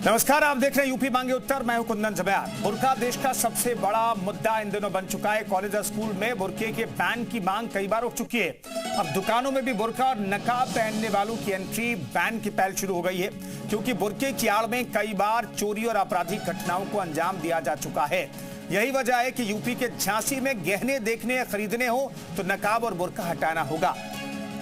नमस्कार, आप देख रहे हैं यूपी मांगे उत्तर। मैं हूं कुंदन जब्यार। बुर्का देश का सबसे बड़ा मुद्दा इन दिनों बन चुका है। कॉलेज और स्कूल में बुर्के के बैन की मांग कई बार उठ चुकी है। अब दुकानों में भी बुर्का और नकाब पहनने वालों की एंट्री बैन की पहल शुरू हो गई है, क्योंकि बुर्के की आड़ में कई बार चोरी और आपराधिक घटनाओं को अंजाम दिया जा चुका है। यही वजह है कि यूपी के झांसी में गहने देखने या खरीदने हो तो नकाब और बुर्का हटाना होगा।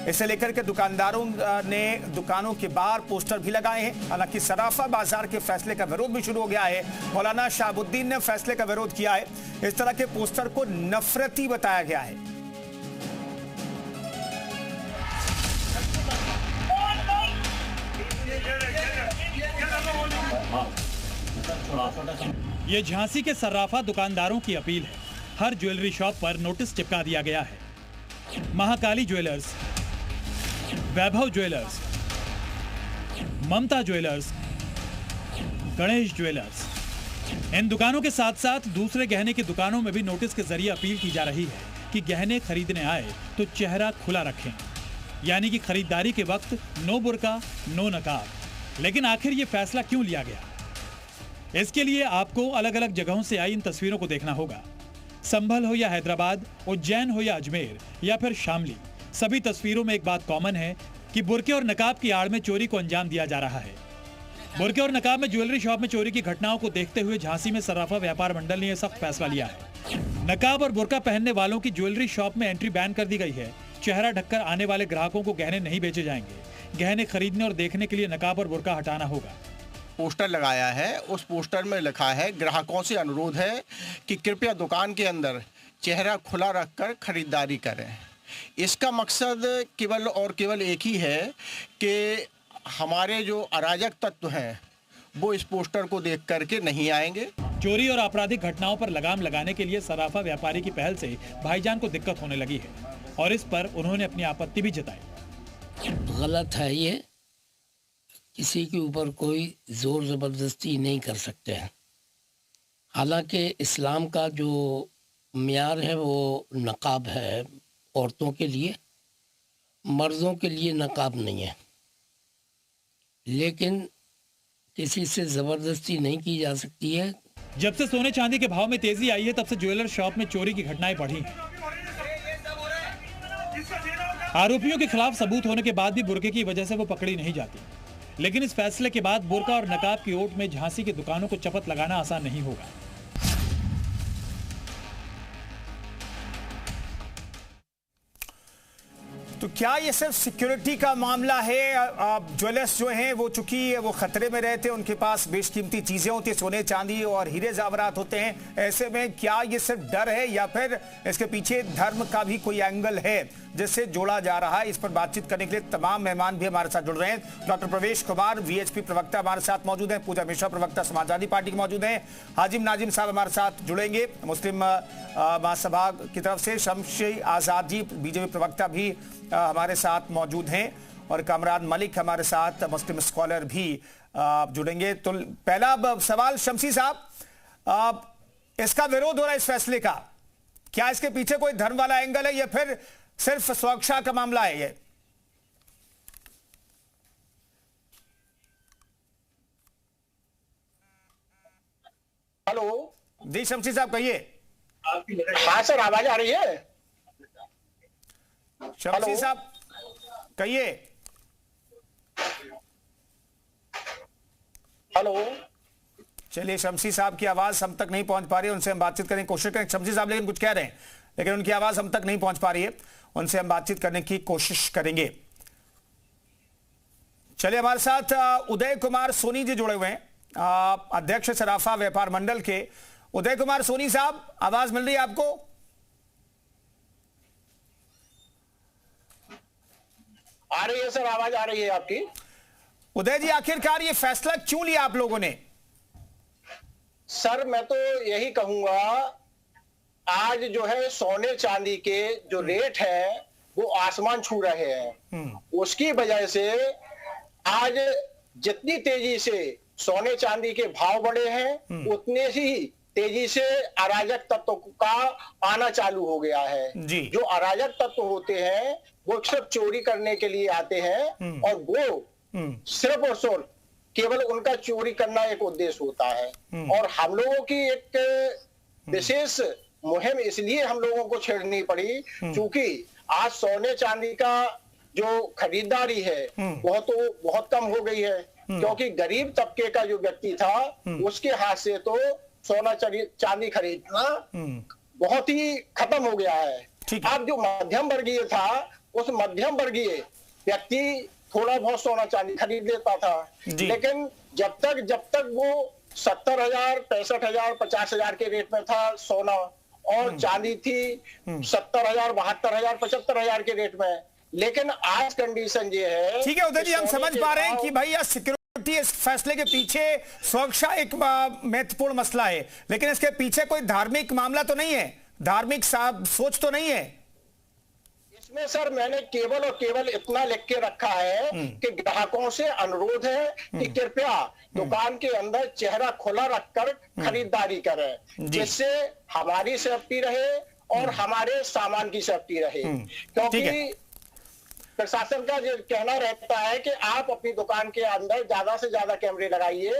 इसे लेकर के दुकानदारों ने दुकानों के बाहर पोस्टर भी लगाए हैं। हालांकि सराफा बाजार के फैसले का विरोध भी शुरू हो गया है। मौलाना शहाबुद्दीन ने फैसले का विरोध किया है। इस तरह के पोस्टर को नफरती बताया गया है। ये झांसी के सर्राफा दुकानदारों की अपील है। हर ज्वेलरी शॉप पर नोटिस चिपका दिया गया है। महाकाली ज्वेलर्स, वैभव ज्वेलर्स, ममता ज्वेलर्स, गणेश ज्वेलर्स, इन दुकानों के साथ साथ दूसरे गहने की दुकानों में भी नोटिस के जरिए अपील की जा रही है कि गहने खरीदने आए तो चेहरा खुला रखें, यानी कि खरीदारी के वक्त नो बुर्का नो नकाब। लेकिन आखिर ये फैसला क्यों लिया गया? इसके लिए आपको अलग अलग जगहों से आई इन तस्वीरों को देखना होगा। संभल हो या हैदराबाद, उज्जैन हो या अजमेर या फिर शामली, सभी तस्वीरों में एक बात कॉमन है कि बुर्के और नकाब की आड़ में चोरी को अंजाम दिया जा रहा है। बुर्के और नकाब में ज्वेलरी शॉप में चोरी की घटनाओं को देखते हुए झांसी में सर्राफा व्यापार मंडल ने यह सख्त फैसला लिया है। नकाब और बुर्का पहनने वालों की ज्वेलरी शॉप में एंट्री बैन कर दी गई है। चेहरा ढककर आने वाले ग्राहकों को गहने नहीं बेचे जाएंगे। गहने खरीदने और देखने के लिए नकाब और बुर्का हटाना होगा। पोस्टर लगाया है, उस पोस्टर में लिखा है, ग्राहकों से अनुरोध है कि कृपया दुकान के अंदर चेहरा खुला रखकर खरीदारी करें। इसका मकसद केवल और केवल एक ही है कि हमारे जो अराजक तत्व हैं वो इस पोस्टर को देख करके नहीं आएंगे। चोरी और आपराधिक घटनाओं पर लगाम लगाने के लिए सराफा व्यापारी की पहल से भाईजान को दिक्कत होने लगी है और इस पर उन्होंने अपनी आपत्ति भी जताई। गलत है ये, किसी के ऊपर कोई जोर ज़बरदस्ती नहीं कर सकते हैं। हालांकि इस्लाम का जो मियार है वो नकाब है औरतों के लिए, मर्दों के लिए नकाब नहीं है। लेकिन किसी से ज़बरदस्ती नहीं की जा सकती है। जब से सोने चांदी के भाव में तेजी आई है तब से ज्वेलर शॉप में चोरी की घटनाएं बढ़ी हैं। आरोपियों के खिलाफ सबूत होने के बाद भी बुर्के की वजह से वो पकड़ी नहीं जाती। लेकिन इस फैसले के बाद बुर्का और नकाब की ओट में झांसी की दुकानों को चपत लगाना आसान नहीं होगा। तो क्या ये सिर्फ सिक्योरिटी का मामला है? ज्वेलर्स जो हैं वो चूंकि वो खतरे में रहते हैं, उनके पास बेशकीमती चीजें होती हैं, सोने चांदी और हीरे ज़ेवरात होते हैं। ऐसे में क्या ये सिर्फ डर है या फिर इसके पीछे धर्म का भी कोई एंगल है जिससे जोड़ा जा रहा है? इस पर बातचीत करने के लिए तमाम मेहमान भी हमारे साथ जुड़ रहे हैं। डॉक्टर प्रवेश कुमार, वीएचपी प्रवक्ता हमारे साथ मौजूद हैं। पूजा मिश्रा, प्रवक्ता समाजवादी पार्टी के मौजूद हैं। हाजिम नाजिम साहब हमारे साथ जुड़ेंगे मुस्लिम महासभा की तरफ से। शमशी आजाद जी, बीजेपी प्रवक्ता भी हमारे साथ मौजूद हैं और कामरान मलिक हमारे साथ मुस्लिम स्कॉलर भी जुड़ेंगे। तो पहला सवाल शमशी साहब, इसका विरोध हो रहा है इस फैसले का, क्या इसके पीछे कोई धर्म वाला एंगल है या फिर सिर्फ सुरक्षा का मामला है? ये हेलो जी शमशी साहब कहिए। हाँ सर, आवाज आ रही है? शमशी साहब कहिए। हेलो, चलिए, शमशी साहब की आवाज हम तक नहीं पहुंच पा रही है, उनसे हम बातचीत करने की कोशिश करें। शमशी साहब लेकिन कुछ कह रहे हैं, लेकिन उनकी आवाज हम तक नहीं पहुंच पा रही है, उनसे हम बातचीत करने की कोशिश करेंगे। चलिए, हमारे साथ उदय कुमार सोनी जी जुड़े हुए हैं, अध्यक्ष सराफा व्यापार मंडल के। उदय कुमार सोनी साहब, आवाज मिल रही है आपको? आ रही है सर, आवाज आ रही है आपकी। उदय जी, आखिरकार ये फैसला क्यों लिया आप लोगों ने? सर मैं तो यही कहूंगा, आज जो है सोने चांदी के जो रेट है वो आसमान छू रहे हैं। उसकी वजह से आज जितनी तेजी से सोने चांदी के भाव बढ़े हैं उतने ही तेजी से अराजक तत्व का आना चालू हो गया है। जी। जो अराजक तत्व होते हैं वो सिर्फ चोरी करने के लिए आते हैं और वो सिर्फ और सिर्फ केवल उनका चोरी करना एक उद्देश्य होता है। और हम लोगों की एक विशेष मुहिम इसलिए हम लोगों को छेड़नी पड़ी क्योंकि आज सोने चांदी का जो खरीदारी है वह तो बहुत कम हो गई है, क्योंकि गरीब तबके का जो व्यक्ति था उसके हाथ से तो सोना चांदी खरीदना बहुत ही खत्म हो गया है। अब जो मध्यम वर्गीय था, उस मध्यम वर्गीय व्यक्ति थोड़ा बहुत सोना चांदी खरीद लेता था, लेकिन जब तक वो 70,000, 65,000, 50,000 के रेट में था सोना, और चांदी थी 70,000, 72,000, 75,000 के रेट में। लेकिन आज कंडीशन ये है। ठीक है उदय जी, हम समझ पा रहे हैं कि भाई यह सिक्योरिटी, इस फैसले के पीछे सुरक्षा एक महत्वपूर्ण मसला है, लेकिन इसके पीछे कोई धार्मिक मामला तो नहीं है, धार्मिक सोच तो नहीं है इसमें। सर मैंने केवल और केवल इतना लिख के रखा है कि ग्राहकों से अनुरोध है कि कृपया दुकान के अंदर चेहरा खुला रखकर खरीदारी करें, जिससे हमारी सेफ्टी रहे और हमारे सामान की सेफ्टी रहे। क्योंकि प्रशासन का जो कहना रहता है कि आप अपनी दुकान के अंदर ज्यादा से ज्यादा कैमरे लगाइए,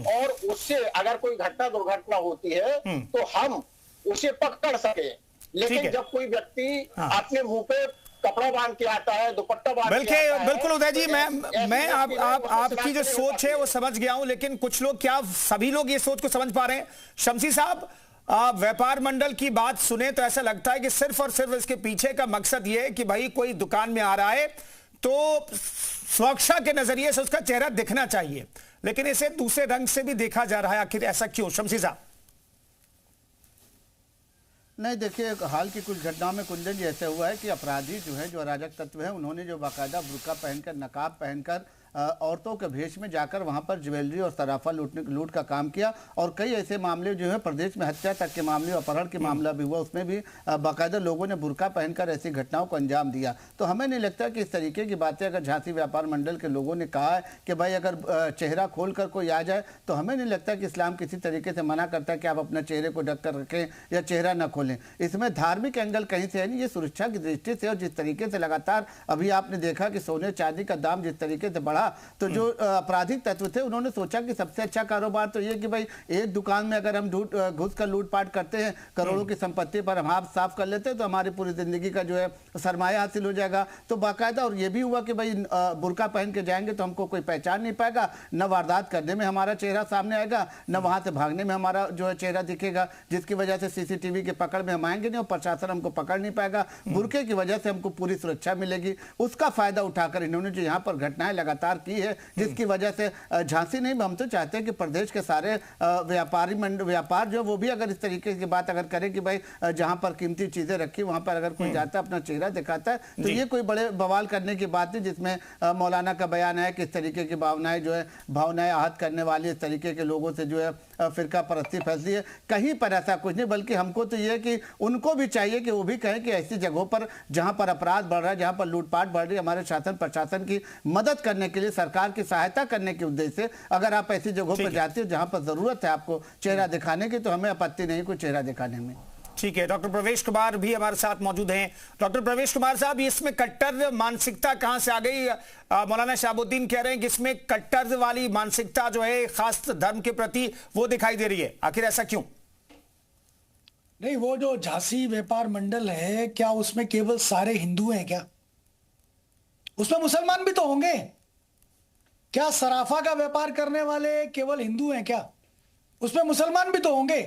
और उससे अगर कोई दुर्घटना होती है तो हम उसे पकड़ सके। लेकिन जब कोई व्यक्ति अपने मुंह पे कपड़ा बांध के आता है, दुपट्टा बांध के आता है, बिल्कुल उदय जी, मैं आपकी जो सोच है वो समझ गया हूं, लेकिन कुछ लोग, क्या सभी लोग ये सोच को समझ पा रहे हैं? शमसी साहब, व्यापार मंडल की बात सुने तो ऐसा लगता है कि सिर्फ और सिर्फ इसके पीछे का मकसद ये है कि भाई कोई दुकान में आ रहा है तो सुरक्षा के नजरिए से उसका चेहरा दिखना चाहिए, लेकिन इसे दूसरे रंग से भी देखा जा रहा है। आखिर ऐसा क्यों शमसी साहब? नहीं, देखिए हाल की कुछ घटनाओं में कुंदन जी ऐसा हुआ है कि अपराधी जो है, जो अराजक तत्व है, उन्होंने जो बाकायदा बुर्का पहनकर, नकाब पहनकर औरतों के भेष में जाकर वहां पर ज्वेलरी और सराफा लूट का काम किया। और कई ऐसे मामले जो है प्रदेश में हत्या तक के मामले, अपहरण के मामला भी हुआ, उसमें भी बाकायदा लोगों ने बुर्का पहनकर ऐसी घटनाओं को अंजाम दिया। तो हमें नहीं लगता कि इस तरीके की बातें अगर झांसी व्यापार मंडल के लोगों ने कहा है कि भाई अगर चेहरा खोल कर कोई आ जाए, तो हमें नहीं लगता कि इस्लाम किसी तरीके से मना करता है कि आप अपने चेहरे को ढक कर रखें या चेहरा न खोलें। इसमें धार्मिक एंगल कहीं से है नहीं, ये सुरक्षा की दृष्टि से। और जिस तरीके से लगातार अभी आपने देखा कि सोने चांदी का दाम जिस तरीके से बढ़ा, तो जो आपराधिक तत्व थे उन्होंने सोचा कि सबसे अच्छा कारोबार तो ये कि भाई एक दुकान में अगर हम घुस कर लूटपाट करते हैं, करोड़ों की संपत्ति पर हम हाथ साफ कर लेते हैं, तो हमारी पूरी जिंदगी का जो है सरमाया हासिल हो जाएगा। तो बाकायदा, और ये भी हुआ कि भाई बुर्का पहन के जाएंगे तो हमको कोई पहचान नहीं पाएगा, न वारदात करने में हमारा चेहरा सामने आएगा, न वहां से भागने में हमारा जो है चेहरा दिखेगा, जिसकी वजह से सीसीटीवी के पकड़ में हम आएंगे नहीं और प्रशासन हमको पकड़ नहीं पाएगा। बुर्के की वजह से हमको पूरी सुरक्षा मिलेगी। उसका फायदा उठाकर इन्होंने जो यहाँ पर घटनाएं लगातार की है, जिसकी वजह से झांसी नहीं, हम तो चाहते हैं कि प्रदेश के सारे व्यापार जो वो भी अगर इस तरीके की बात अगर करें कि भाई जहां पर कीमती चीजें रखी वहां पर अगर कोई जाता है अपना चेहरा दिखाता है, तो ये कोई बड़े बवाल करने की बात नहीं। जिसमें मौलाना का बयान है कि इस तरीके की भावनाएं आहत करने वाली इस तरीके के लोगों से जो है फिरका परस्ती फैसली है। कहीं पर ऐसा कुछ नहीं, बल्कि हमको तो ये है कि उनको भी चाहिए कि वो भी कहें कि ऐसी जगहों पर जहां पर अपराध बढ़ रहा है, जहां पर लूटपाट बढ़ रही है, हमारे शासन प्रशासन की मदद करने के लिए, सरकार की सहायता करने के उद्देश्य से अगर आप ऐसी जगहों पर जाते हो जहां पर जरूरत है आपको चेहरा दिखाने की, तो हमें आपत्ति नहीं कोई चेहरा दिखाने में। ठीक है, डॉक्टर प्रवेश कुमार भी हमारे साथ मौजूद हैं। डॉक्टर प्रवेश कुमार साहब, इसमें कट्टर मानसिकता कहां से आ गई? मौलाना शहाबुद्दीन कह रहे हैं कि इसमें कट्टर वाली मानसिकता जो है खास धर्म के प्रति वो दिखाई दे रही है, आखिर ऐसा क्यों? नहीं, वो जो झांसी व्यापार मंडल है, क्या उसमें केवल सारे हिंदू हैं क्या? उसमें मुसलमान भी तो होंगे। क्या सराफा का व्यापार करने वाले केवल हिंदू हैं क्या? उसमें मुसलमान भी तो होंगे।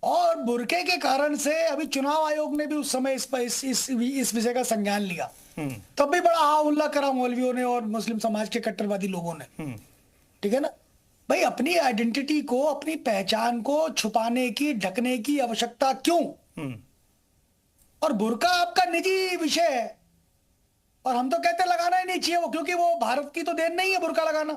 और बुर्के के कारण से अभी चुनाव आयोग ने भी उस समय इस विषय का संज्ञान लिया, तब भी बड़ा हा हुल्ला करा मौलवियों ने और मुस्लिम समाज के कट्टरवादी लोगों ने। ठीक है ना भाई, अपनी आइडेंटिटी को, अपनी पहचान को छुपाने की, ढकने की आवश्यकता क्यों? और बुर्का आपका निजी विषय है, और हम तो कहते लगाना ही नहीं चाहिए वो, क्योंकि वो भारत की तो देन नहीं है बुर्का लगाना।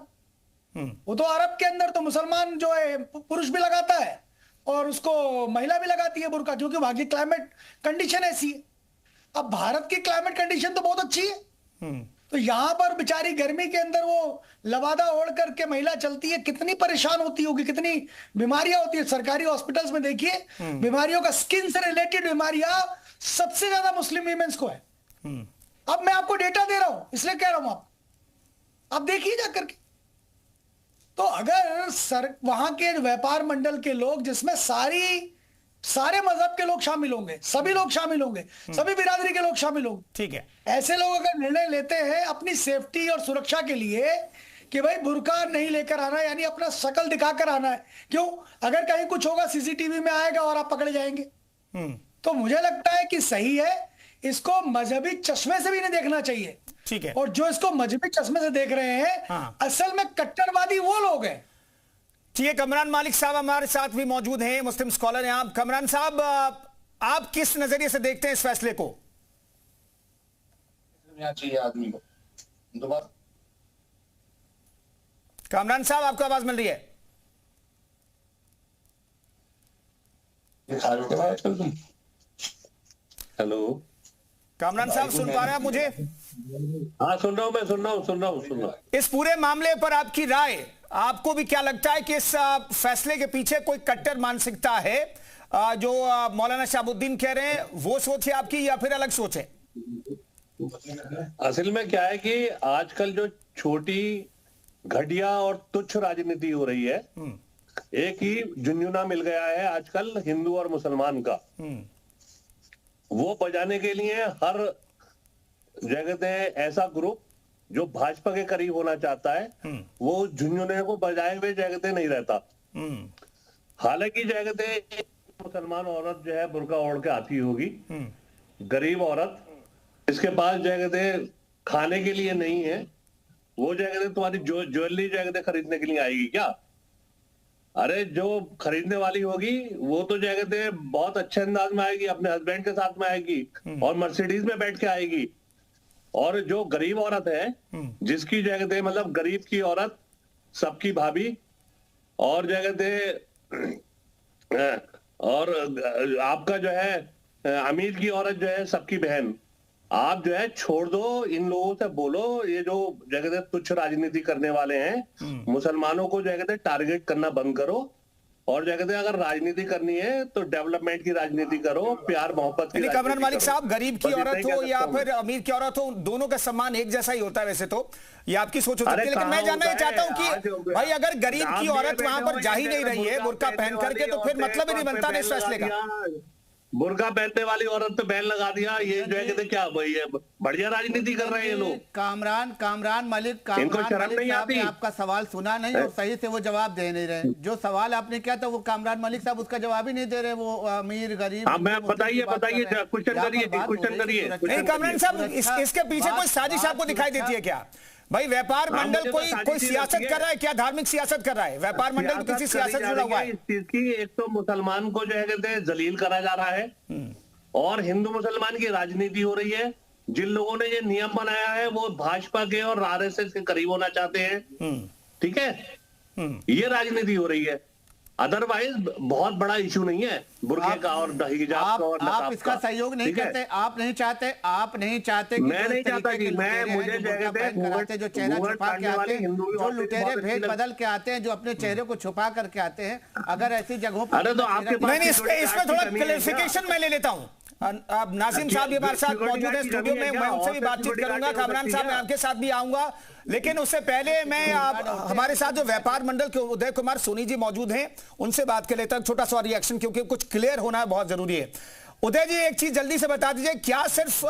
वो तो अरब के अंदर तो मुसलमान जो है पुरुष भी लगाता है और उसको महिला भी लगाती है बुर्का, क्योंकि वहां की क्लाइमेट कंडीशन ऐसी है। अब भारत की क्लाइमेट कंडीशन तो बहुत अच्छी है, तो यहां पर बेचारी गर्मी के अंदर वो लवादा ओढ़ करके महिला चलती है, कितनी परेशान होती होगी, कितनी बीमारियां होती है। सरकारी हॉस्पिटल्स में देखिए, बीमारियों का, स्किन से रिलेटेड बीमारियां सबसे ज्यादा मुस्लिम वीमेंस को है। अब मैं आपको डेटा दे रहा हूं, इसलिए कह रहा हूं, आप देखिए जाकर के। तो अगर वहां के व्यापार मंडल के लोग, जिसमें सारे मजहब के लोग शामिल होंगे, सभी लोग शामिल होंगे, सभी बिरादरी के लोग शामिल होंगे, ठीक है, ऐसे लोग अगर निर्णय लेते हैं अपनी सेफ्टी और सुरक्षा के लिए कि भाई बुर्का नहीं लेकर आना, यानी अपना शकल दिखाकर आना है, क्यों? अगर कहीं कुछ होगा सीसीटीवी में आएगा और आप पकड़े जाएंगे। तो मुझे लगता है कि सही है, इसको मजहबी चश्मे से भी नहीं देखना चाहिए। ठीक है। और जो इसको मजहबी चश्मे से देख रहे हैं, हाँ। असल में कट्टरवादी वो लोग हैं। ठीक है, कमरान मालिक साहब हमारे साथ भी मौजूद हैं, मुस्लिम स्कॉलर हैं आप। कमरान साहब, आप किस नजरिए से देखते हैं इस फैसले को? चाहिए आदमी को दोबारा। कामरान साहब, आपको आवाज मिल रही है? हेलो कामरान साहब, सुन पा रहे हैं आप मुझे? हाँ, सुन रहा हूं, मैं सुन रहा हूं। इस पूरे मामले पर आपकी राय, आपको भी क्या लगता है कि इस फैसले के पीछे कोई कट्टर मानसिकता है? जो मौलाना शहाबुद्दीन कह रहे हैं वो सोच है आपकी, या फिर अलग सोच है? असल में क्या है कि आजकल जो छोटी घटिया और तुच्छ राजनीति हो रही है, एक ही झुंझुना मिल गया है आजकल हिंदू और मुसलमान का। वो बजाने के लिए हर जगह ऐसा ग्रुप जो भाजपा के करीब होना चाहता है, वो झुंझुने को बजाए हुए जगह नहीं रहता। हालांकि जगह मुसलमान औरत जो है बुर्का ओढ़ के आती होगी, गरीब औरत इसके पास जगह खाने के लिए नहीं है, वो जगह तुम्हारी ज्वेलरी जगह खरीदने के लिए आएगी क्या? अरे जो खरीदने वाली होगी वो तो जगह बहुत अच्छे अंदाज में आएगी, अपने हस्बैंड के साथ में आएगी और मर्सिडीज में बैठ के आएगी। और जो गरीब औरत है, जिसकी जगह मतलब गरीब की औरत सबकी भाभी, और जगह और आपका जो है अमीर की औरत जो है सबकी बहन। आप जो है छोड़ दो, इन लोगों से बोलो ये जो जगह तुच्छ राजनीति करने वाले हैं, मुसलमानों को जगह टारगेट करना बंद करो, और जगह अगर राजनीति करनी है तो डेवलपमेंट की राजनीति करो, प्यार मोहब्बत की। कमरान मालिक साहब, गरीब की औरत हो या फिर अमीर की औरत हो, दोनों का सम्मान एक जैसा ही होता है वैसे तो, ये आपकी सोच हो सकती है, लेकिन मैं जानना ये चाहता हूं कि भाई अगर गरीब की औरत वहां पर जा ही नहीं रही है बुर्का पहन करके, तो फिर मतलब ही नहीं बनता ना इस फैसले का। बुर्का पहनने वाली औरत पे बैन लगा दिया, ये जो है क्या भाई बढ़िया राजनीति कर रहे हैं लोग। कामरान मलिक, इनको शर्म नहीं आती? आपका सवाल सुना नहीं और सही से वो जवाब दे नहीं रहे। जो सवाल आपने किया था वो कामरान मलिक साहब उसका जवाब ही नहीं दे रहे। वो अमीर गरीब, मैं बताइए क्वेश्चन करिए। कामरान साहब, इसके पीछे कोई साजिश आपको दिखाई देती है क्या? भाई व्यापार मंडल कोई सियासत कर रहा है क्या? धार्मिक सियासत कर रहा है? व्यापार मंडल तो किसी सियासत से जुड़ा हुआ है? इस चीज की एक तो मुसलमान को जो है कहते हैं जलील करा जा रहा है, और हिंदू मुसलमान की राजनीति हो रही है। जिन लोगों ने ये नियम बनाया है वो भाजपा के और आरएसएस के करीब होना चाहते हैं, ठीक है? ये राजनीति हो रही है, अदरवाइज बहुत बड़ा इशू नहीं है बुर्के का और हिजाब का और नकाब का। आप इसका सहयोग नहीं करते, आप नहीं चाहते मैं नहीं चाहता कि मुझे जो चेहरा छुपा के आते हैं, जो लुटेरे भेद बदल के आते हैं, जो अपने चेहरे को छुपा करके आते हैं, अगर ऐसी जगहों पर। अरे तो आपके इसमें थोड़ा क्लैरिफिकेशन मैं ले लेता हूँ। अब नाजिम साहब भी हमारे साथ मौजूद है स्टूडियो में, मैं उनसे भी बातचीत करूंगा। कामरान साहब, मैं आपके साथ भी आऊंगा, लेकिन उससे पहले मैं हमारे साथ जो व्यापार मंडल के उदय कुमार सोनी जी मौजूद हैं उनसे बात कर लेता हूं। छोटा सा रिएक्शन, क्योंकि कुछ क्लियर होना है, बहुत जरूरी है। उदय जी, एक चीज जल्दी से बता दीजिए, क्या सिर्फ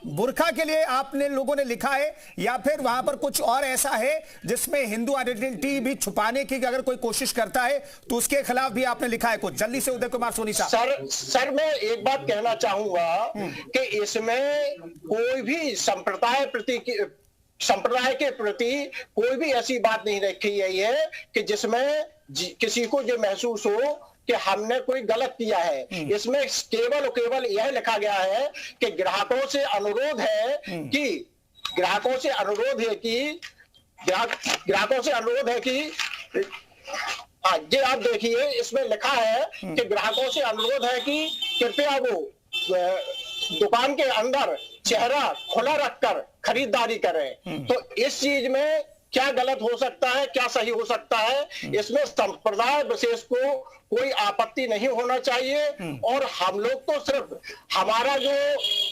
बुर्का के लिए आपने लोगों ने लिखा है, या फिर वहां पर कुछ और ऐसा है जिसमें हिंदू आइडेंटिटी भी छुपाने की अगर कोई कोशिश करता है तो उसके खिलाफ भी आपने लिखा है कुछ? जल्दी से उदय कुमार सोनी साहब। सर मैं एक बात कहना चाहूंगा कि इसमें कोई भी संप्रदाय के प्रति कोई भी ऐसी बात नहीं रखी गई है कि जिसमें किसी को ये महसूस हो कि हमने कोई गलत किया है। इसमें केवल और केवल यह लिखा गया है कि ग्राहकों से अनुरोध है कि ये आप देखिए, इसमें लिखा है कि ग्राहकों से अनुरोध है कि कृपया वो दुकान के अंदर चेहरा खुला रखकर खरीदारी करें। तो इस चीज में क्या गलत हो सकता है, क्या सही हो सकता है? इसमें संप्रदाय विशेष को कोई आपत्ति नहीं होना चाहिए। और हम लोग तो सिर्फ हमारा जो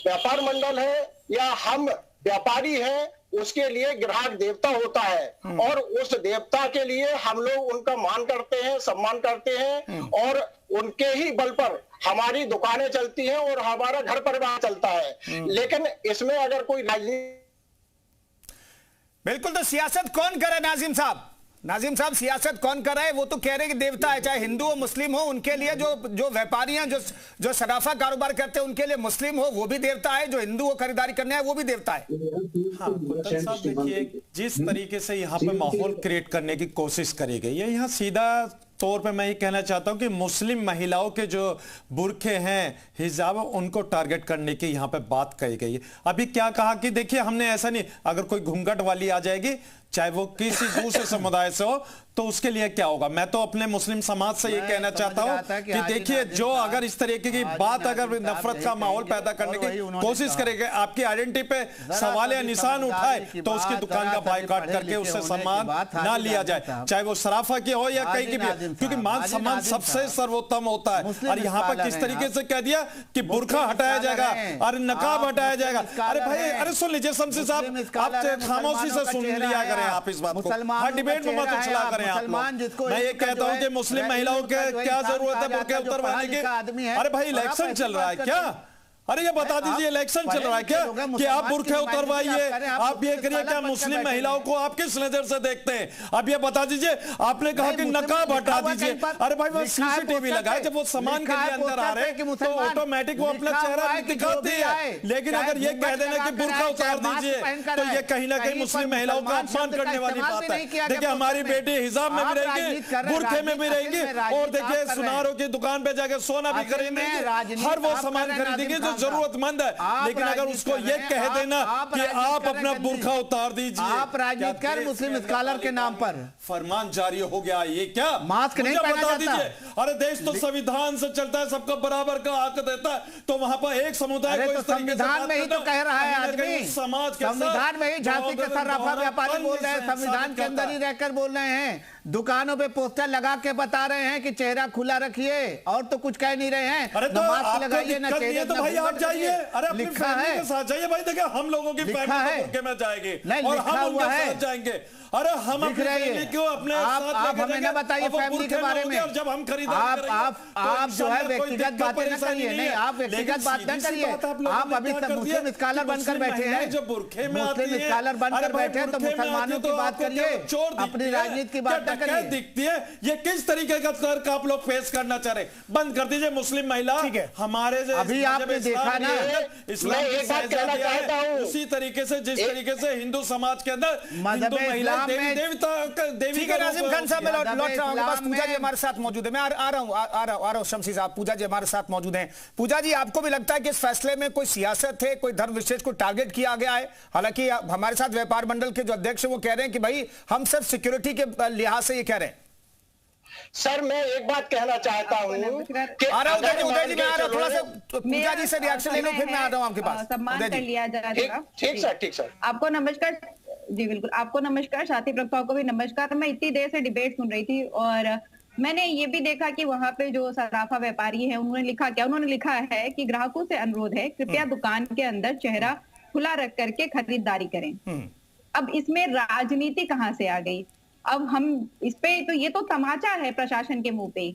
व्यापार मंडल है या हम व्यापारी हैं, उसके लिए ग्राहक देवता होता है और उस देवता के लिए हम लोग उनका मान करते हैं, सम्मान करते हैं और उनके ही बल पर हमारी दुकानें चलती हैं और हमारा घर परिवार चलता है। लेकिन इसमें अगर कोई राजनीति, बिल्कुल, तो सियासत कौन करे नाजिम साहब? नाजिम साहब, सियासत कौन कर रहा है? वो तो कह रहे हैं कि देवता है, चाहे हिंदू हो मुस्लिम हो, उनके लिए जो व्यापारी हैं, जो सराफा कारोबार करते हैं, उनके लिए मुस्लिम हो वो भी देवता है, जो हिंदू हो खरीदारी करने है वो भी देवता है। हाँ कुंदन साहब, देखिए जिस तरीके से यहाँ पे माहौल क्रिएट करने की कोशिश करी गई है, यहाँ सीधा तौर पे मैं ये कहना चाहता हूं कि मुस्लिम महिलाओं के जो बुरखे हैं, हिजाब, उनको टारगेट करने की यहाँ पे बात कही गई है। अभी क्या कहा कि देखिए हमने ऐसा नहीं, अगर कोई घूंघट वाली आ जाएगी चाहे वो किसी दूसरे समुदाय से हो तो उसके लिए क्या होगा। मैं तो अपने मुस्लिम समाज से ये कहना चाहता हूं कि देखिए जो अगर इस तरीके की बात, अगर नफरत का माहौल पैदा करने की कोशिश करेगा, आपकी आइडेंटिटी पे सवाल या निशान उठाए तो उसकी दुकान का बायकॉट करके उससे सम्मान ना लिया जाए, चाहे वो सराफा की हो या कहीं की भी, क्योंकि मान सम्मान सबसे सर्वोत्तम होता है। और यहाँ पर किस तरीके से कह दिया कि बुर्खा हटाया जाएगा और नकाब हटाया जाएगा। अरे भाई, अरे सुन लीजिए शमसी साहब, आप खामोशी से सुन लिया करें आप इस बात को, हर डिबेट में मत उछला करें आप लोग। मैं ये कहता हूं कि मुस्लिम महिलाओं के क्या जरूरत है बुर्के उतरवाने की? अरे भाई इलेक्शन चल रहा है क्या? अरे ये बता दीजिए, इलेक्शन चल रहा है क्या कि आप बुर्खे उतरवाइए, आप ये करिए? क्या मुस्लिम महिलाओं को आप किस नजर से देखते हैं? आप ये बता दीजिए। आपने कहा कि नकाब हटा दीजिए। अरे भाई वो सीसीटीवी लगाए, जब वो सामान के लिए अंदर आ रहे हैं तो ऑटोमेटिक वो अपना चेहरा दिखाती है। लेकिन अगर ये कह देना कि बुर्खा उतार दीजिए तो ये कहीं ना कहीं मुस्लिम महिलाओं का अपमान करने वाली बात है। देखिए हमारी बेटी हिजाब में भी रहेगी, बुर्खे में भी रहेगी, और देखिए सुनारों की दुकान पे जाके सोना भी खरीदेंगे, हर वो सामान खरीदेंगे जो जरूरतमंद है। लेकिन अगर उसको ये कह देना कि आप अपना बुर्खा उतार दीजिए, आप राजनीति कर मुस्लिम स्कॉलर के नाम पर फरमान जारी हो गया, ये क्या मास्क नहीं पहना बता जाता? दीजिए। अरे देश तो संविधान से चलता है, सबको बराबर का हक देता है, तो वहां पर एक समुदाय को तो संविधान में ही तो कह रहा है आदमी, समाज के संविधान में ही झांसी के सर्राफा व्यापारी बोल रहे हैं, संविधान के अंदर ही रहकर बोल रहे हैं, दुकानों पे पोस्टर लगा के बता रहे हैं कि चेहरा खुला रखिए, और तो कुछ कह नहीं रहे हैं। अरे तो मास्क लगाइए ना, चेहरे तो भाई आप जाइए, अरे अपनी लिखा फैमिली है के साथ जाइए भाई। देखिए हम लोगों की फैमिली में जाएंगे और हम उनके साथ जाएंगे। अरे हम अपनी फैमिली को अपने साथ आप हमें ना बताइए फैमिली के बारे में। जब हम आप जो है व्यक्तिगत बातें ना करिए, नहीं आप व्यक्तिगत बात ना करिए। आप अभी तक मुस्लिम स्कॉलर बनकर बैठे हैं, जो बुर्खे में मुस्लिम स्कॉलर बनकर बैठे हैं, तो मुसलमानों की बात करिए, अपनी राजनीति की बात ना करिए। दिखती है ये किस तरीके का तर्क आप लोग पेश करना चाह रहे? बंद कर दीजिए। मुस्लिम महिला हमारे अभी आपने देखा ना, इस्लाम की कहना चाहता हूं, उसी तरीके से जिस तरीके से हिंदू समाज के अंदर हिंदू महिला देवी ठीक है नाजिम खान साहब, मैं लौट रहा हूं। बस पूजा जी हमारे साथ मौजूद है, मैं आ रहा हूं शमसी साहब, पूजा जी हमारे साथ मौजूद हैं। पूजा जी, आपको भी लगता है कि इस फैसले में कोई सियासत है, कोई धर्म विशेष को टारगेट किया गया है? हालांकि हमारे साथ व्यापार मंडल के जो अध्यक्ष है वो कह रहे हैं कि भाई हम सिर्फ सिक्योरिटी के लिहाज से ये कह रहे हैं। सर मैं एक बात कहना चाहता हूँ, आ रहा हूँ उदय जी, मैं आ रहा हूँ, थोड़ा सा पूजा जी से रिएक्शन ले लो, फिर मैं आ रहा हूँ आपके पास। सम्मान कर लिया जाएगा। ठीक सर। आपको नमस्कार जी, बिल्कुल आपको नमस्कार, साथी प्रवक्ताओं को भी नमस्कार। मैं इतनी देर से डिबेट सुन रही थी और मैंने ये भी देखा कि वहां पे जो सराफा व्यापारी है उन्होंने लिखा क्या, उन्होंने लिखा है कि ग्राहकों से अनुरोध है कृपया दुकान के अंदर चेहरा खुला रख करके खरीदारी करें। अब इसमें राजनीति कहाँ से आ गई? अब हम इस पे, तो ये तो तमाचा है प्रशासन के मुंह पे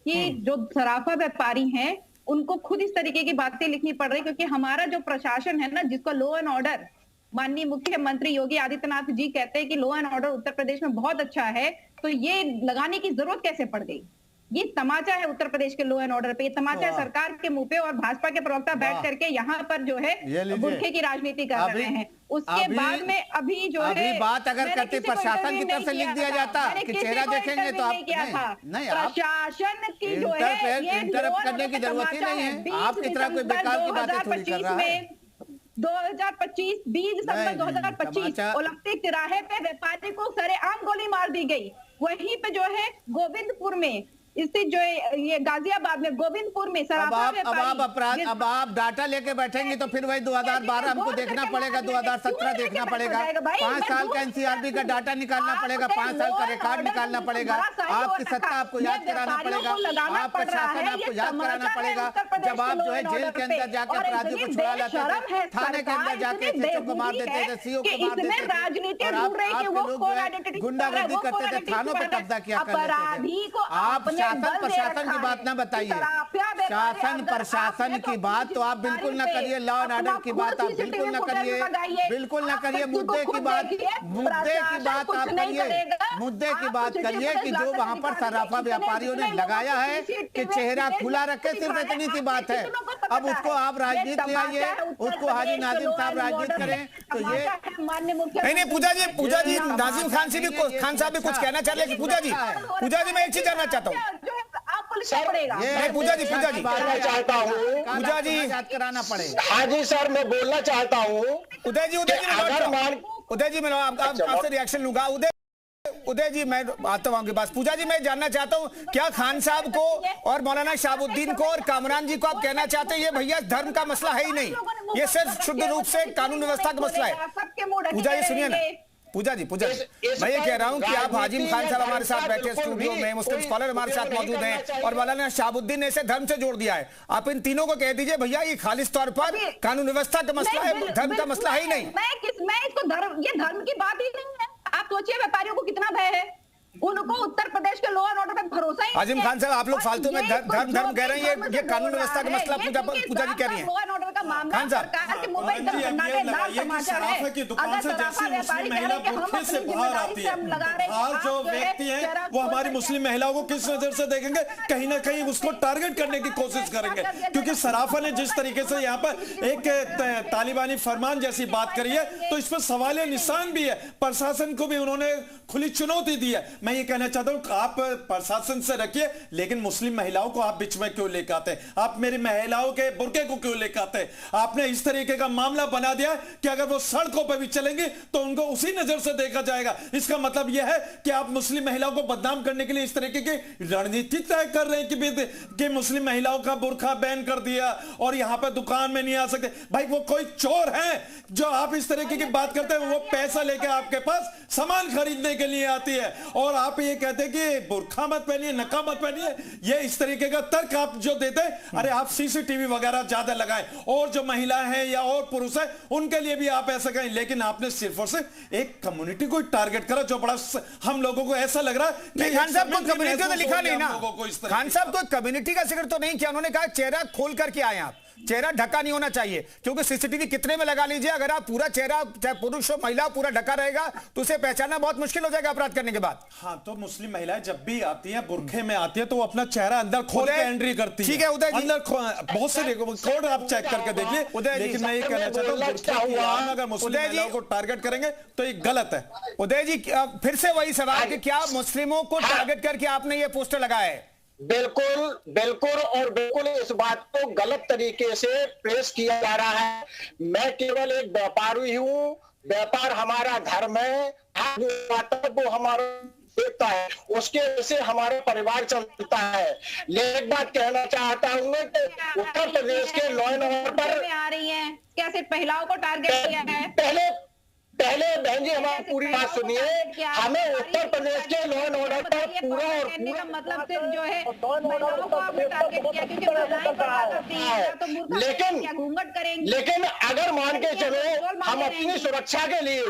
कि जो सराफा व्यापारी हैं उनको खुद इस तरीके की बातें लिखनी पड़ रही, क्योंकि हमारा जो प्रशासन है ना, जिसको लॉ एंड ऑर्डर, माननीय मुख्यमंत्री योगी आदित्यनाथ जी कहते हैं कि law and order Uttar Pradesh में बहुत अच्छा है, तो ये लगाने की जरूरत कैसे पड़ गई? ये तमाचा है उत्तर प्रदेश के लॉ एंड ऑर्डर पे, ये तमाचा है सरकार के मुंह पे, और भाजपा के प्रवक्ता बैठ करके यहाँ पर जो है बुर्खे की राजनीति कर रहे हैं। उसके बाद में अभी जो है बात अगर करते प्रशासन की तरफ से लिख दिया जाता कि चेहरा देखेंगे तो आप नहीं, प्रशासन की जो है ये इंटरप्ट करने की जरूरत ही नहीं है। आप की तरह कोई बेकार की बातें थोड़ी कर रहा है। 2025 20 दिसंबर 2025 ओलंपिक तिराहे पे व्यापारी को सरेआम गोली मार दी गई। वहीं पे जो है गोविंदपुर में स्थित जो है ये गाजियाबाद में गोविंदपुर में अब आप डाटा लेके बैठेंगे तो फिर वही 2012 हमको देखना पड़ेगा, 2017 देखना पड़ेगा, 5 साल का एनसीआरबी का डाटा निकालना पड़ेगा, 5 साल का रिकॉर्ड निकालना पड़ेगा, आपकी सत्ता आपको याद कराना पड़ेगा, आप प्रशासन आपको याद कराना पड़ेगा। जब आप जो है जेल के अंदर जाके अपराधियों को छुड़ा लाते थे, थाने के अंदर जाके एसएचओ को मार देते थे, सीओ को मार देते थे, और आपके लोग जो है गुंडागर्दी करते थे, थानों पर कब्जा किया करते थे। आप शासन प्रशासन की बात ना बताइए, शासन प्रशासन की बात तो आप बिल्कुल ना करिए, लॉ एंड ऑर्डर की बात आप बिल्कुल ना करिए, बिल्कुल ना करिए। मुद्दे की बात आप करिए, मुद्दे की बात करिए कि जो वहां पर सराफा व्यापारियों ने लगाया है कि चेहरा खुला रखे, सिर्फ इतनी सी बात है। अब उसको आप राजनीति ले आइए, उसको हाजी नाजिम साहब राजनीति करें तो ये नहीं पूजा जी नाजिम खान से भी खान साहब भी कुछ कहना चाह रहे हैं। पूजा जी मैं एक चीज जानना चाहता हूँ, पूजा जी चाहता हूँ, पूजा जी याद कराना पड़ेगा। हाँ जी सर, मैं बोलना चाहता हूँ उदय जी मैं आपसे रिएक्शन लूंगा। उदय जी मैं आता हूँ आपके पास। पूजा जी मैं जानना चाहता हूँ, क्या खान साहब को और मौलाना शहाबुद्दीन को और कामरान जी को आप कहना चाहते हैं ये भैया धर्म का मसला है ही नहीं, ये सिर्फ शुद्ध रूप से कानून व्यवस्था का मसला है? पूजा जी सुनिए ना, पूजा जी मैं ये कह रहा हूं कि आप हाजिम खान साहब हमारे साथ बैठे स्टूडियो में, मुस्लिम स्कॉलर हमारे साथ मौजूद हैं, और मौलाना शहाबुद्दीन ने इसे धर्म से जोड़ दिया है। आप इन तीनों को कह दीजिए भैया ये खालिस तौर पर कानून व्यवस्था का मसला है, धर्म का मसला है ही नहीं। मैं इसको ये धर्म की बात ही नहीं है। आप सोचिए व्यापारियों को कितना भय है, उनको उत्तर प्रदेश के लॉ एंड ऑर्डर पर भरोसा ही नहीं है। आजिम खान साहब आप लोग फालतू में धर्म कह रहे हैं, ये कानून व्यवस्था का मसला पूजा जी कह रही है। लॉ एंड ऑर्डर का मामला खान साहब की दुकान से जैसी मुस्लिम महिला बुर्के से बाहर आती है, बाहर जो व्यक्ति है वो हमारी मुस्लिम महिलाओं को किस नजर से देखेंगे, कहीं ना कहीं उसको टारगेट करने की कोशिश करेंगे। क्योंकि सराफा ने जिस तरीके से यहाँ पर एक तालिबानी फरमान जैसी बात करी है तो इस पर सवाल निशान भी है। प्रशासन को भी उन्होंने खुली चुनौती दी है। मैं ये कहना चाहता हूं कि आप प्रशासन से रखिए, लेकिन मुस्लिम महिलाओं को आप बीच में क्यों लेकर आते हैं? आप मेरी महिलाओं के बुर्के को क्यों लेकर आते हैं? आपने इस तरीके का मामला बना दिया कि अगर वो सड़कों पर भी चलेंगे तो उनको उसी नजर से देखा जाएगा। इसका मतलब यह है कि आप मुस्लिम महिलाओं को बदनाम करने के लिए इस तरीके की रणनीति तय कर रहे हैं कि मुस्लिम महिलाओं का बुर्का बैन कर दिया और यहां पर दुकान में नहीं आ सकते। भाई वो कोई चोर है जो आप इस तरीके की बात करते हैं, वो पैसा लेकर आपके पास सामान खरीदने के लिए आती है और आप ये कहते हैं कि बुर्का मत पहनिए, नकाब मत पहनिए। ये इस तरीके का तर्क आप जो देते हैं, अरे आप सीसीटीवी वगैरह ज्यादा लगाएं और जो महिलाएं हैं या और पुरुष हैं उनके लिए भी आप ऐसा कहें, लेकिन आपने सिर्फ और सिर्फ एक कम्युनिटी को टारगेट करा जो बड़ा हम लोगों को ऐसा लग रहा है कि खान साहब को कम्युनिटी तो लिखा नहीं ना, खान साहब को कम्युनिटी का जिक्र तो नहीं किया। उन्होंने कहा चेहरा खोल करके आए, आप चेहरा ढका नहीं होना चाहिए, क्योंकि सीसीटीवी कितने में लगा लीजिए, अगर आप पूरा चेहरा चाहे पुरुष हो महिला पूरा ढका रहेगा तो उसे पहचानना बहुत मुश्किल हो जाएगा अपराध करने के बाद। हाँ, तो मुस्लिम महिलाएं जब भी आती हैं बुर्के में आती है तो वो अपना चेहरा अंदर खोल के एंट्री करती है। ठीक है उदय जी, अंदर बहुत से कोड आप चेक करके देखिए उदय, लेकिन मैं ये कहना चाहता हूँ बुर्के की आड़ में अगर मुस्लिम महिलाओं को टारगेट करेंगे तो ये गलत है। उदय जी फिर से वही सवाल कि क्या मुस्लिमों को टारगेट करके आपने ये पोस्टर लगाया है? बिल्कुल बिल्कुल और बिल्कुल इस बात को गलत तरीके से प्रेस किया जा रहा है। मैं केवल एक व्यापारी हूँ, व्यापार हमारा धर्म है, वो हमारा देखता है, उसके वजह से हमारा परिवार चलता है। लेकिन एक बात कहना चाहता हूँ कि उत्तर प्रदेश के लॉ एंड ऑर्डर में आ रही है, क्या सिर्फ महिलाओं को टारगेट किया है? पहले बहन जी हमारी पूरी बात सुनिए। हमें उत्तर प्रदेश के लॉ एंड ऑर्डर पर पूरा और पूरा मतलब सिर्फ जो है महिलाओं को आपने टारगेट किया क्योंकि महिलाएं पढ़ा करती हैं तो घूंघट करेंगी। लेकिन अगर मान के चलो हम अपनी सुरक्षा के लिए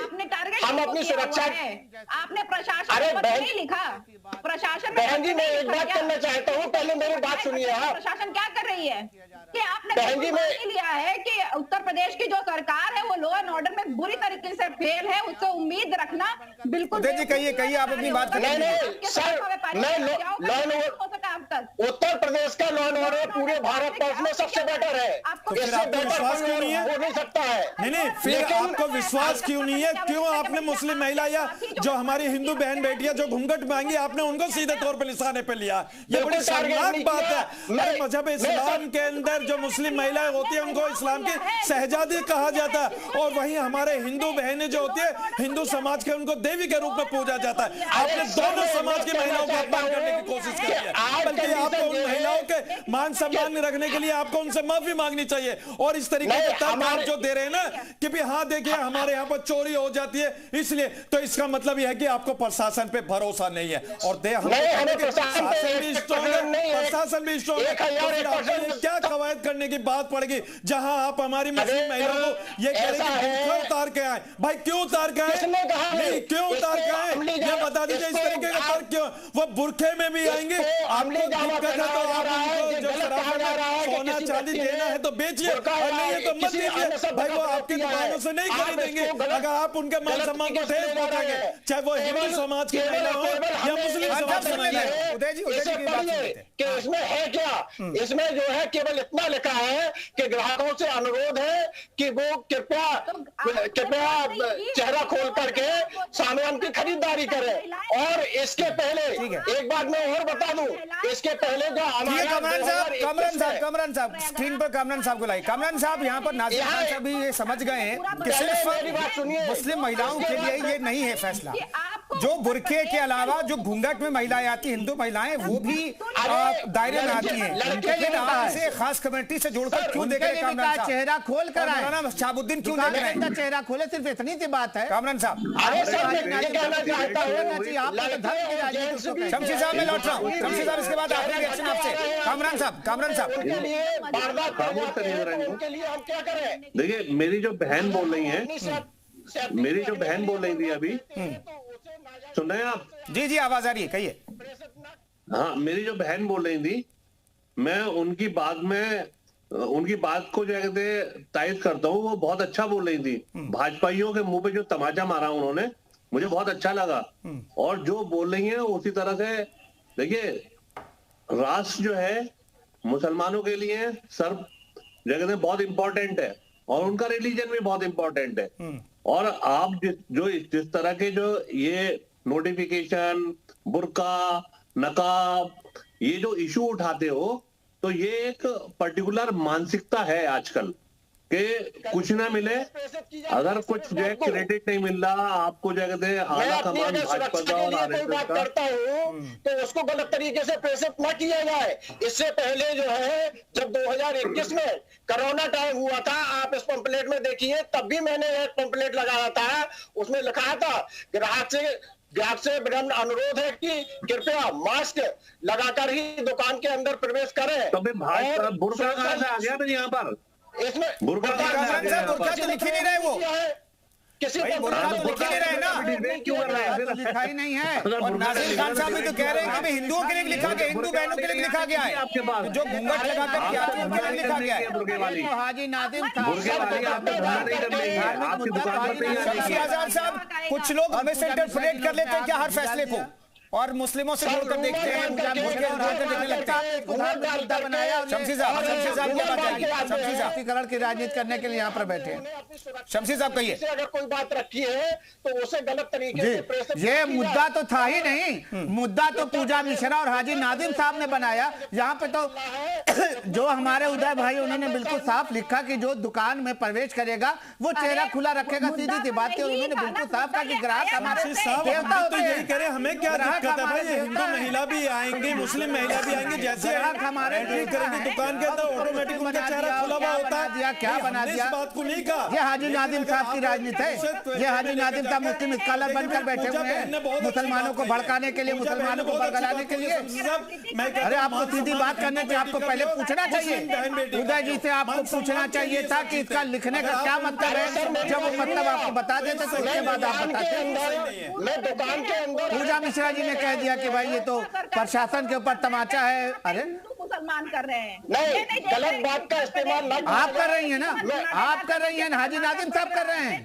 हम अपनी सुरक्षा आपने प्रशासन नहीं लिखा, प्रशासन बहन जी मैं एक बात करना चाहता हूँ, पहले मेरी बात सुनिए। आप प्रशासन क्या कर रही है कि आपने लिया है कि उत्तर प्रदेश की जो सरकार है वो लॉ एंड ऑर्डर में बुरी तरीके से फेल है, उससे उम्मीद रखना बिल्कुल। कहिए आप अपनी बात करें। उत्तर प्रदेश का लॉ एंड ऑर्डर पूरे भारत वर्ष में सबसे बेटर है। विश्वास क्यों नहीं है? हो नहीं सकता है। नहीं फिर आपको विश्वास क्यों नहीं है? क्यों आपने मुस्लिम महिला या जो हमारी हिंदू बहन बेटियां जो घूंघट मांगी आपने उनको सीधे तौर पर निशाने पे लिया? ये बड़ी शर्मनाक बात है। मजहब इस्लाम के अंदर जो मुस्लिम महिलाएं होती है उनको इस्लाम की शहजादी कहा जाता है और वहीं हमारे हिंदू बहनें जो होती है हिंदू समाज के उनको देवी के रूप में पूजा जाता है। आपने दोनों समाज की महिलाओं को अपमान करने की कोशिश की है। बल्कि आपको उन महिलाओं के मान सम्मान रखने के लिए आपको उनसे माफी मांगनी चाहिए। और इस तरीके के तर्क आप जो दे रहे हैं ना कि भी हाँ देखिए हमारे यहाँ पर चोरी हो जाती है इसलिए, तो इसका मतलब यह है कि आपको प्रशासन पे भरोसा नहीं है। और प्रशासन भी स्ट्रॉन्ग है, प्रशासन भी स्ट्रॉन्ग है, तो क्या कवायद करने की बात पड़ेगी जहां आप हमारी मुस्लिम महिलाओं को ये कह रहे हैं कि उतार के आए। भाई क्यों उतार के आए? नहीं क्यों उतार के आए ये बता दीजिए। इस तरीके का तर्क क्यों? वो बुरखे में भी आएंगे, आपको दिक्कत है तो आप उनको जब सराफा में सोना चांदी देना है तो बेचिए, और नहीं है तो मत दीजिए। भाई वो आपकी दुकानों से नहीं खरीदेंगे अगर आप उनके मान सम्मान को ठेस पहुंचाएंगे, चाहे वो हिंदू समाज की महिला हो या मुस्लिम समाज की महिला हो। उदय जी कि इसमें है क्या? इसमें जो है केवल इतना लिखा है कि ग्राहकों से अनुरोध है कि वो कृपया चेहरा खोल करके सामान की खरीदारी करें। और इसके पहले एक बात मैं और बता दूं, इसके पहले जो कामरान साहब स्क्रीन पर कामरान साहब को लाइए। कामरान साहब यहाँ पर नाज़िर खान साहब भी ये समझ गए हैं कि सिर्फ मुस्लिम महिलाओं के लिए ये नहीं है फैसला। जो बुरके के अलावा जो घूंघट में महिलाएं आती, हिंदू महिलाएं, वो भी दायरे में आती हैं। लेकिन आप इसे खास कमेटी से जोड़कर क्यों देख रहे हैं? चेहरा खोल कर आए, शहाबुद्दीन क्यों देख रहे हैं? चेहरा खोले, सिर्फ इतनी सी बात है। कामरान साहब शमशी साहब मैं लौट रहा हूँ। शमशी साहब इसके बाद आखिरी रिएक्शन आपसे। कामरान साहब देखिए मेरी जो बहन बोल रही है, मेरी जो बहन बोल रही थी अभी, सुन रहे हैं आप? जी आवाज आ रही है, कहिए। हाँ मेरी जो बहन बोल रही थी, मैं उनकी बात को जो कहते तायद करता हूँ। वो बहुत अच्छा बोल रही थी। भाजपाइयों के मुंह पे जो तमाचा मारा उन्होंने, मुझे बहुत अच्छा लगा। और जो बोल रही है उसी तरह से देखिए, राष्ट्र जो है मुसलमानों के लिए सर्व जगह बहुत इंपॉर्टेंट है और उनका रिलीजन भी बहुत इंपॉर्टेंट है। और आप जिस तरह के जो ये नोटिफिकेशन, बुर्का, नकाब, ये जो इशू उठाते हो, तो ये एक पर्टिकुलर मानसिकता है आजकल कि कुछ ना मिले, अगर कुछ जो है क्रेडिट नहीं मिल रहा आपको, जो कहते हैं आला कमान भाजपा का और आरएसएस का, करता हूँ तो उसको गलत तरीके से प्रेषित न किया जाए। इससे पहले जो है जब 2021 में कोरोना टाइम हुआ था, आप इस पंपलेट में देखिए, तब भी मैंने एक पंपलेट लगाया था, उसमें लिखा था ग्राहक से विनम्र अनुरोध है कि कृपया मास्क लगाकर ही दुकान के अंदर प्रवेश करें। तो बुर्का कहां से आ गया फिर यहाँ पर? इसमें बुर्का तो लिख ही नहीं रहे, वो किसी बुर्का तो लिख ही नहीं रहे ना, क्यों कर रहे हैं? लिखा ही नहीं है। और नाज़िर खान साहब भी तो कह रहे हैं कि हिंदुओं के लिए लिखा गया, हिंदू बहनों के लिए लिखा गया है, आपके पास जो घूंघट लगाकर किया उनके लिए लिखा गया है। बुर्के वाली हाजी नादिम था, बुर्के वाली आपको धंधा नहीं करने की, आपकी दुकान पर नहीं आने शमशी की। आजाद साहब, कुछ लोग मिस इंटरप्रेट कर लेते हैं क्या हर फैसले को, और मुस्लिमों से जोड़कर देखते हैं, देखने लगते हैं। शमशी साहब क्या बात है? शमशी साहब की राजनीति करने के लिए यहाँ पर बैठे हैं। शमशी साहब कहिए। अगर कोई बात रखी है तो उसे गलत तरीके से प्रेषित, ये मुद्दा तो था ही नहीं, मुद्दा तो पूजा मिश्रा और हाजी नादिम साहब ने बनाया। यहाँ पे तो जो हमारे उदय भाई, उन्होंने बिल्कुल साफ लिखा कि जो दुकान में प्रवेश करेगा वो चेहरा खुला रखेगा, सीधी सी बात है। उन्होंने बिल्कुल साफ कहा कि ग्राहक हमारे देवता होते हैं। यही करें, हमें क्या दिक्कत है भाई? हिंदू महिला भी आएंगी, मुस्लिम महिला भी आएंगी, जैसे हमारे एंट्री करेंगे दुकान के तो ऑटोमेटिक उनका चेहरा खुला हुआ होता है। क्या बना दिया? इस बात को नहीं कहा। ये हाजी नादिम साहब की राजनीति है। ये हाजी नादिम साहब मुस्लिम स्कॉलर बनकर बैठे हुए हैं, मुसलमानों को भड़काने के लिए, मुसलमानों को बरगलाने के लिए। अरे आपको सीधी बात करने से आपको पहले पूछना चाहिए, उदय जी से आपको पूछना चाहिए था कि इसका लिखने का क्या मतलब है। जब वो मतलब आपको बता देते तो उसके बाद आप बताते। मैं दुकान के अंदर, पूजा मिश्रा जी ने कह दिया कि भाई ये तो प्रशासन के ऊपर तमाचा है। अरे मुसलमान कर रहे हैं, नहीं गलत बात का इस्तेमाल ना, आप कर रही हैं ना, आप कर रही हैं, हाजी नादिम साहब कर रहे हैं।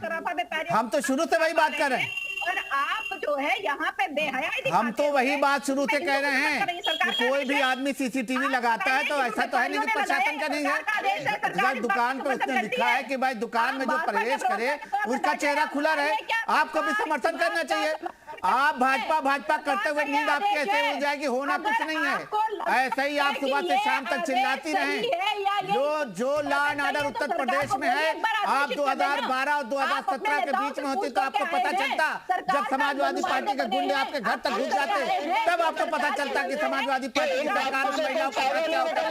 हम तो शुरू से वही बात कर रहे हैं। और आप जो है यहाँ पे बेहयाई, हम तो वही बात शुरू से कह रहे हैं कि कोई भी आदमी सीसीटीवी लगाता है तो ऐसा तो है नहीं कि प्रशासन का नहीं है। दुकान पे उसने लिखा है कि भाई दुकान में जो प्रवेश करे उसका चेहरा खुला रहे। आपको भी समर्थन करना चाहिए। आप भाजपा करते हुए नींद आपकी ऐसे हो जाएगी, होना कुछ नहीं है। ऐसे ही आप सुबह से शाम तक चिल्लाती रहें। जो law and order Uttar Pradesh में है, आप 2012 और 2017 के बीच में होती तो आपको पता चलता। जब समाजवादी पार्टी के गुंडे आपके घर तक घुस जाते तब आपको पता चलता कि समाजवादी पार्टी की सरकार में महिलाओं का क्या होता है।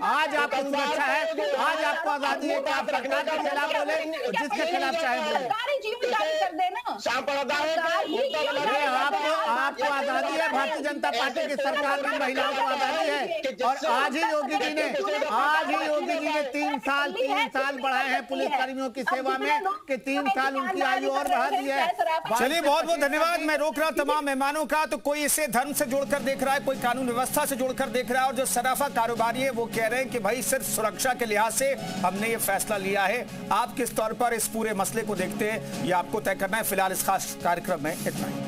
आज आपको सुरक्षा है, आज आपको आजादी है कि आप सरकार के खिलाफ बोले, जिसके खिलाफ चाहे बोले। आपको आजादी है, भारतीय जनता पार्टी की सरकार में महिलाओं को आजादी है। और आज ही योगी जी ने 3 साल बढ़ाए हैं पुलिसकर्मियों की सेवा में, कि 3 साल उनकी आयु और बढ़ा दी है। चलिए, बहुत बहुत धन्यवाद। मैं रोक रहा तमाम मेहमानों का। तो कोई इसे धर्म से जोड़कर देख रहा है, कोई कानून व्यवस्था से जोड़कर देख रहा है, और जो सराफा कारोबारी है वो कह रहे हैं कि भाई सिर्फ सुरक्षा के लिहाज से हमने ये फैसला लिया है। आप किस तौर पर इस पूरे मसले को देखते हैं, ये आपको तय करना है। फिलहाल इस खास कार्यक्रम में इतना ही।